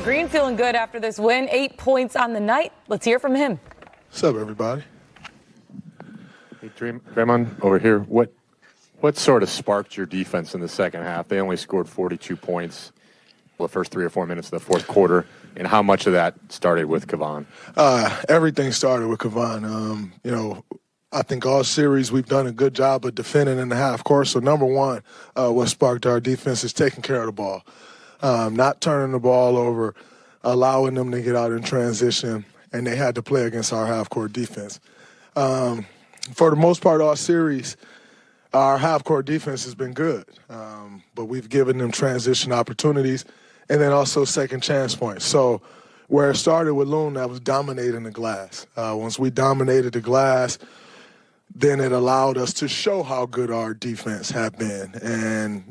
Green feeling good after this win, 8 points on the night. Let's hear from him. What's up, everybody? Hey, Draymond, over here. What sort of sparked your defense in the second half? They only scored 42 points the first 3 or 4 minutes of the fourth quarter, and how much of that started with Kevon? Everything started with Kevon. I think all series we've done a good job of defending in the half court. So number one, what sparked our defense is taking care of the ball. Not turning the ball over, allowing them to get out in transition, and they had to play against our half-court defense. For the most part, all series, our half-court defense has been good, but we've given them transition opportunities and then also second chance points. So where it started with Loon, that was dominating the glass. Once we dominated the glass, then it allowed us to show how good our defense had been. And,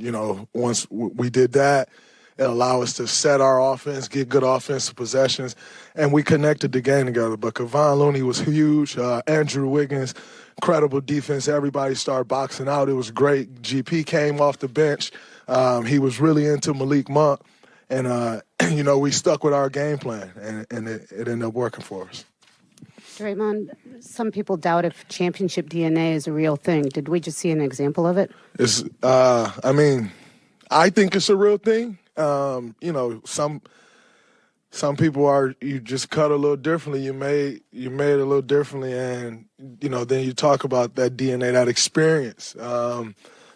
once we did that, it allowed us to set our offense, get good offensive possessions, and we connected the game together. But Kevon Looney was huge. Andrew Wiggins, incredible defense. Everybody started boxing out. It was great. GP came off the bench. He was really into Malik Monk. And, we stuck with our game plan, and it ended up working for us. Draymond, some people doubt if championship DNA is a real thing. Did we just see an example of it? I think it's a real thing. Some people are, you just cut a little differently. You made a little differently, and then you talk about that DNA, that experience.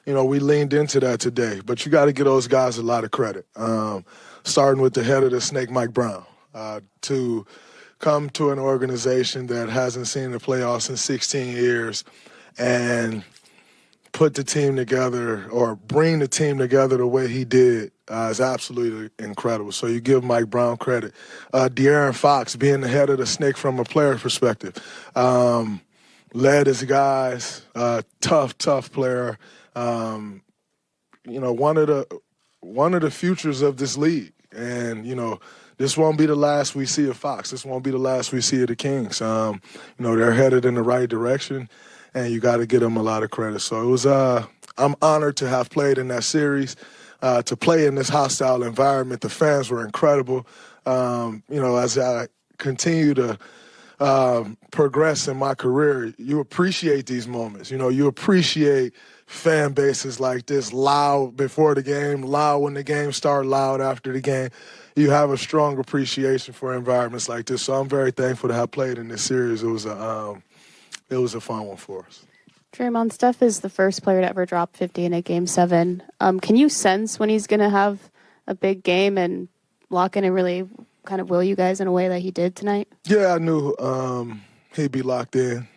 We leaned into that today, but you got to give those guys a lot of credit. Starting with the head of the snake, Mike Brown, to come to an organization that hasn't seen the playoffs in 16 years and put the team together or bring the team together the way he did is absolutely incredible. So you give Mike Brown credit. De'Aaron Fox being the head of the snake from a player perspective, led his guys, tough player. One of the futures of this league. And, this won't be the last we see of Fox. This won't be the last we see of the Kings. They're headed in the right direction, and you got to give them a lot of credit. So it was, I'm honored to have played in that series, to play in this hostile environment. The fans were incredible. As I continue to progress in my career, you appreciate these moments. You appreciate fan bases like this, loud before the game, loud when the game starts, loud after the game. You have a strong appreciation for environments like this. So I'm very thankful to have played in this series. It was a fun one for us. Draymond, Steph is the first player to ever drop 50 in a Game 7. Can you sense when he's going to have a big game and lock in and really kind of will you guys in a way that he did tonight? Yeah, I knew he'd be locked in.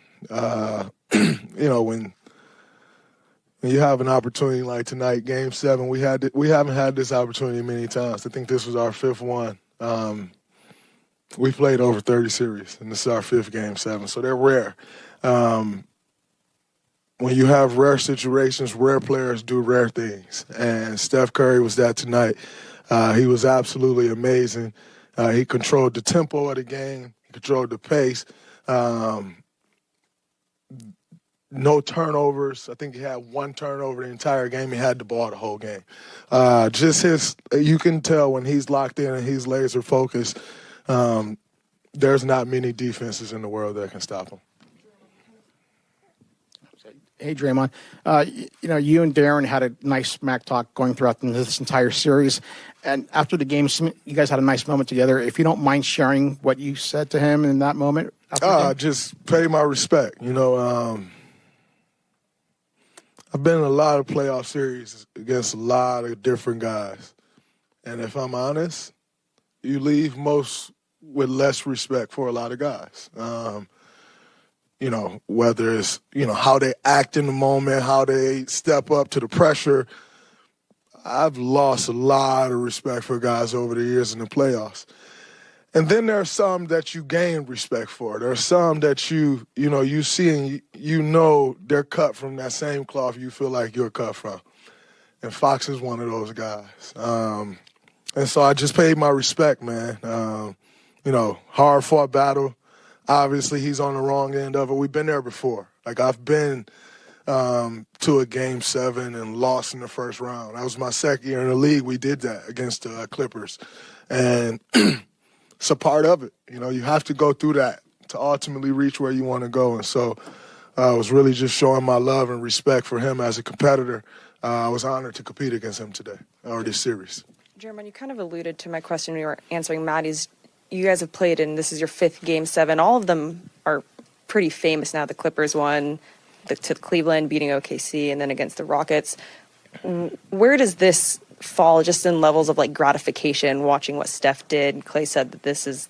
When you have an opportunity like tonight, Game 7, we haven't had this opportunity many times. I think this was our fifth one. We played over 30 series, and this is our fifth Game 7, so they're rare. When you have rare situations, rare players do rare things, and Steph Curry was that tonight. He was absolutely amazing. He controlled the tempo of the game. He controlled the pace. No turnovers. I think he had one turnover the entire game. He had the ball the whole game. You can tell when he's locked in and he's laser focused, there's not many defenses in the world that can stop him. Hey, Draymond. You and Darren had a nice smack talk going throughout this entire series. And after the game, you guys had a nice moment together. If you don't mind sharing what you said to him in that moment. Just pay my respect. I've been in a lot of playoff series against a lot of different guys. And if I'm honest, you leave most with less respect for a lot of guys. Whether it's, how they act in the moment, how they step up to the pressure. I've lost a lot of respect for guys over the years in the playoffs. And then there are some that you gain respect for. There are some that you see and they're cut from that same cloth you feel like you're cut from. And Fox is one of those guys. And so I just paid my respect, man. Hard-fought battle. Obviously, he's on the wrong end of it. We've been there before. Like, I've been to a Game 7 and lost in the first round. That was my second year in the league. We did that against the Clippers. And it's a part of it. You know, you have to go through that to ultimately reach where you want to go. And so I was really just showing my love and respect for him as a competitor. I was honored to compete against him today, or this series. Draymond, you kind of alluded to my question when you were answering Maddie's. You guys have played, and this is your 5th Game 7. All of them are pretty famous now. The Clippers won to Cleveland, beating OKC, and then against the Rockets. Where does this fall just in levels of like gratification, watching what Steph did? Clay said that this is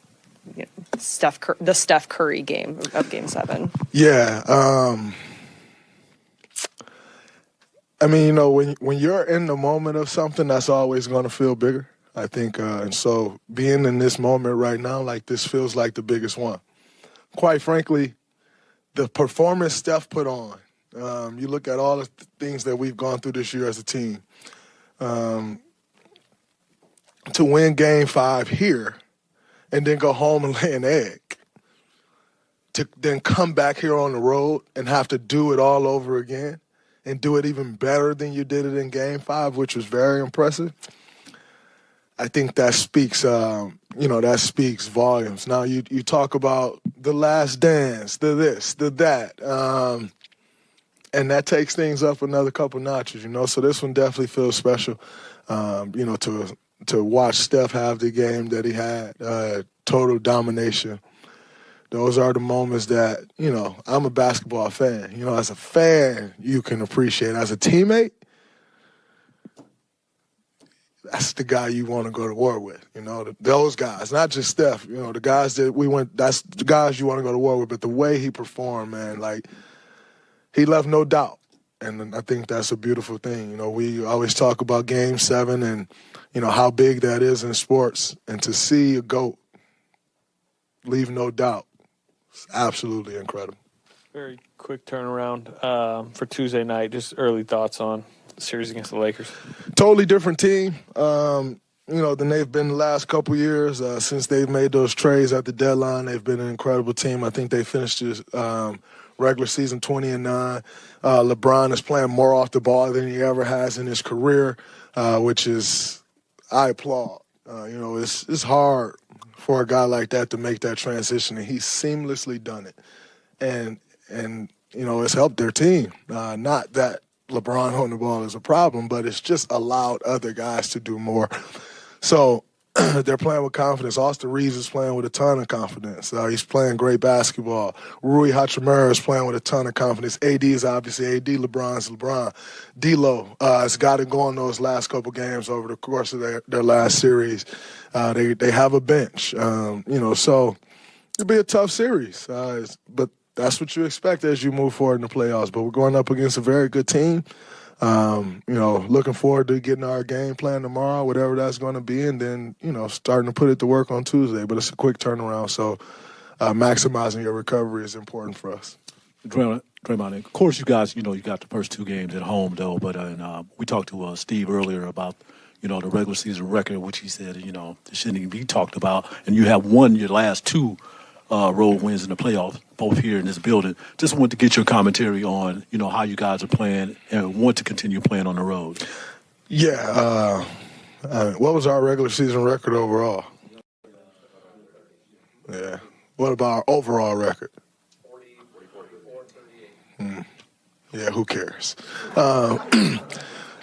the Steph Curry game of Game 7. Yeah. I mean, you know, when you're in the moment of something, that's always going to feel bigger, I think. And so being in this moment right now, like this feels like the biggest one. Quite frankly, the performance Steph put on, you look at all the things that we've gone through this year as a team, to win Game 5 here and then go home and lay an egg, to then come back here on the road and have to do it all over again and do it even better than you did it in Game 5, which was very impressive. I think that speaks, that speaks volumes. Now, you talk about the last dance, the this, the that, and that takes things up another couple notches, you know. So this one definitely feels special, to watch Steph have the game that he had, total domination. Those are the moments that, you know, I'm a basketball fan. You know, as a fan, you can appreciate. As a teammate, that's the guy you want to go to war with, you know, those guys, not just Steph, you know, the guys that that's the guys you want to go to war with, but the way he performed, man, like, he left no doubt. And I think that's a beautiful thing. You know, we always talk about Game 7 and, you know, how big that is in sports. And to see a GOAT leave no doubt, it's absolutely incredible. Very quick turnaround for Tuesday night. Just early thoughts on the series against the Lakers. Totally different team, than they've been the last couple years. Since they've made those trades at the deadline, they've been an incredible team. I think they finished this regular season 20-9. LeBron is playing more off the ball than he ever has in his career, which is, I applaud. It's hard for a guy like that to make that transition, and he's seamlessly done it. And it's helped their team. Not that LeBron on the ball is a problem, but it's just allowed other guys to do more. So they're playing with confidence. Austin Reeves is playing with a ton of confidence. He's playing great basketball. Rui Hachimura is playing with a ton of confidence. AD is obviously AD. LeBron's LeBron. D'Lo has got it going those last couple games over the course of their last series. They have a bench, so it'll be a tough series. But that's what you expect as you move forward in the playoffs. But we're going up against a very good team. Looking forward to getting our game plan tomorrow, whatever that's going to be, and then, starting to put it to work on Tuesday. But it's a quick turnaround, so maximizing your recovery is important for us. Draymond, of course, you guys, you got the first 2 games at home, though. But we talked to Steve earlier about, the regular season record, which he said, it shouldn't even be talked about. And you have won your last 2 road wins in the playoffs, both here in this building. Just wanted to get your commentary on, how you guys are playing and want to continue playing on the road. Yeah. What was our regular season record overall? Yeah. What about our overall record? 44-38. Yeah, who cares?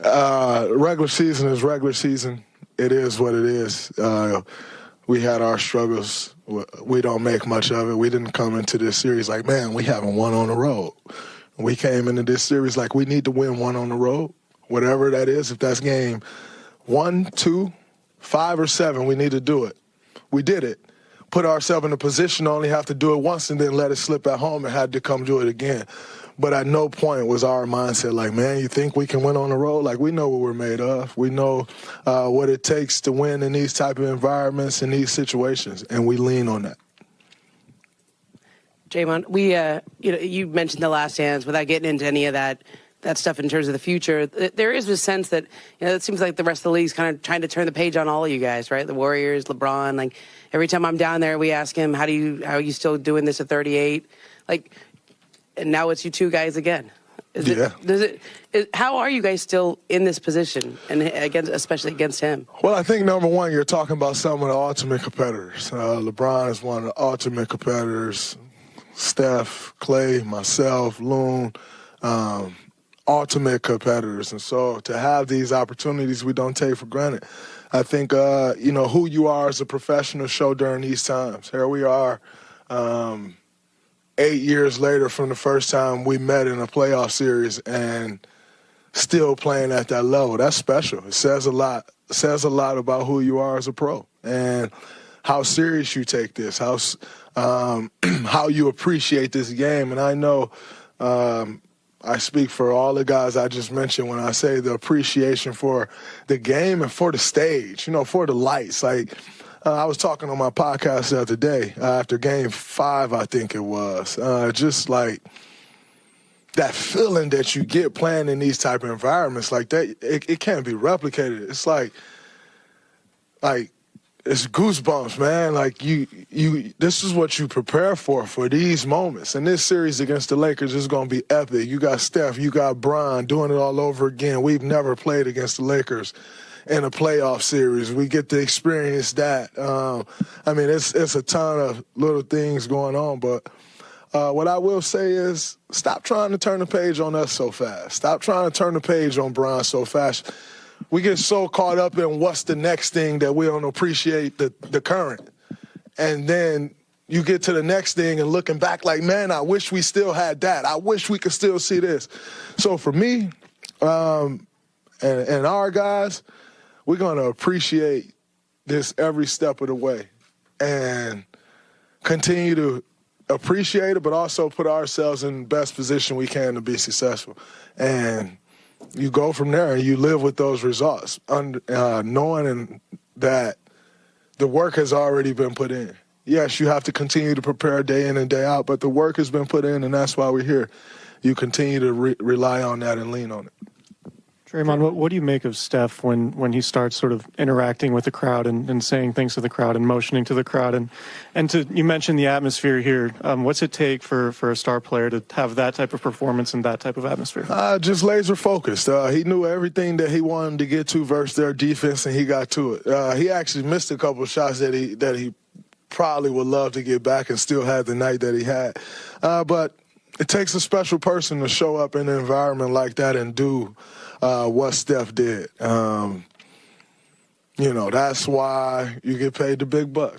Regular season is regular season. It is what it is. We had our struggles. We don't make much of it. We didn't come into this series like, man, we haven't won on the road. We came into this series like we need to win 1 on the road, whatever that is. If that's game 1, 2, 5, or 7, we need to do it. We did it. Put ourselves in a position to only have to do it once and then let it slip at home and had to come do it again. But at no point was our mindset like, man, you think we can win on the road? Like, we know what we're made of. We know what it takes to win in these type of environments, in these situations, and we lean on that. Draymond, you mentioned the last dance without getting into any of that stuff in terms of the future. There is a sense that, it seems like the rest of the league's kind of trying to turn the page on all of you guys, right? The Warriors, LeBron. Like, every time I'm down there, we ask him, how are you still doing this at 38? Like, and now it's you 2 guys again. How are you guys still in this position, and especially against him? Well, I think number one, you're talking about some of the ultimate competitors. LeBron is one of the ultimate competitors. Steph, Clay, myself, Loon, ultimate competitors. And so to have these opportunities, we don't take for granted. I think, who you are as a professional show during these times. Here we are 8 years later from the first time we met in a playoff series and still playing at that level. That's special. It says a lot. It says a lot about who you are as a pro and how serious you take this, how you appreciate this game. And I know I speak for all the guys I just mentioned when I say the appreciation for the game and for the stage, for the lights. I was talking on my podcast the other day after Game 5, I think it was, just like that feeling that you get playing in these type of environments like that, it can't be replicated. It's like it's goosebumps, man. Like this is what you prepare for these moments. And this series against the Lakers is going to be epic. You got Steph, you got Bron doing it all over again. We've never played against the Lakers in a playoff series. We get to experience that. It's a ton of little things going on, but what I will say is stop trying to turn the page on us so fast. Stop trying to turn the page on Bron so fast. We get so caught up in what's the next thing that we don't appreciate the current. And then you get to the next thing and looking back like, man, I wish we still had that. I wish we could still see this. So for me and our guys, we're going to appreciate this every step of the way and continue to appreciate it, but also put ourselves in the best position we can to be successful. And you go from there and you live with those results, knowing that the work has already been put in. Yes, you have to continue to prepare day in and day out, but the work has been put in, and that's why we're here. You continue to rely on that and lean on it. Draymond, what do you make of Steph when he starts sort of interacting with the crowd and saying things to the crowd and motioning to the crowd? And you mentioned the atmosphere here. What's it take for a star player to have that type of performance and that type of atmosphere? Just laser focused. He knew everything that he wanted to get to versus their defense, and he got to it. He actually missed a couple of shots that he probably would love to get back and still had the night that he had. But it takes a special person to show up in an environment like that and do what Steph did. That's why you get paid the big bucks.